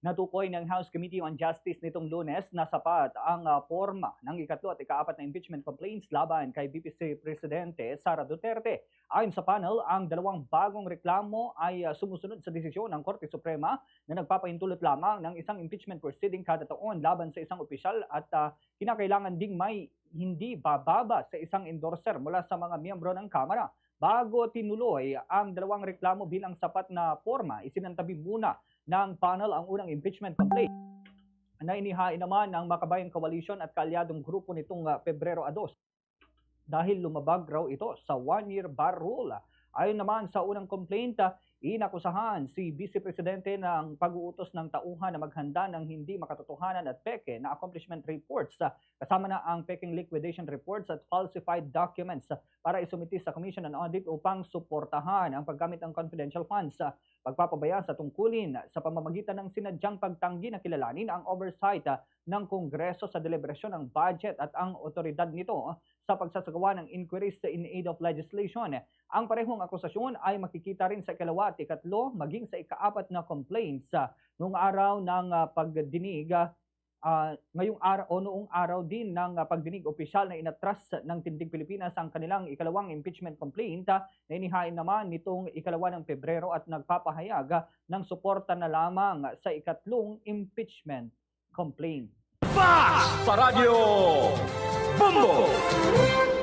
Natukoy ng House Committee on Justice nitong Lunes na sapat ang forma ng ikatlo at ikaapat na impeachment complaints laban kay VP Presidente Sara Duterte. Ayon sa panel, ang dalawang bagong reklamo ay sumusunod sa desisyon ng Korte Suprema na nagpapahintulot lamang ng isang impeachment proceeding kada taon laban sa isang opisyal at kinakailangan ding may hindi bababa sa isang endorser mula sa mga miyembro ng Kamara. Bago tinuloy ang dalawang reklamo bilang sapat na forma, isinantabi muna ng panel ang unang impeachment complaint na inihain naman ng Makabayan Coalition at kaalyadong grupo nitong Pebrero 2 dahil lumabag raw ito sa one-year bar rule. Ayon naman sa unang complaint, inakusahan si Vice Presidente ng pag-uutos ng tauhan na maghanda ng hindi makatotohanan at peke na accomplishment reports kasama na ang peking liquidation reports at falsified documents para isumiti sa Commission on Audit upang suportahan ang paggamit ng confidential funds. Pagpapabaya sa tungkulin sa pamamagitan ng sinadyang pagtanggi na kilalanin ang oversight ng Kongreso sa deliberasyon ng budget at ang otoridad nito sa pagsasagawa ng inquiries in aid of legislation. Ang parehong akusasyon ay makikita rin sa ikalawa at ikatlo maging sa ikaapat na complaints noong araw ng pagdinig noong araw din ng pagdinig opisyal na inatras ng Tindig Pilipinas ang kanilang ikalawang impeachment complaint na inihain naman nitong ikalawa ng Pebrero at nagpapahayag ng suporta na lamang sa ikatlong impeachment complaint. Sa Radyo Bombo!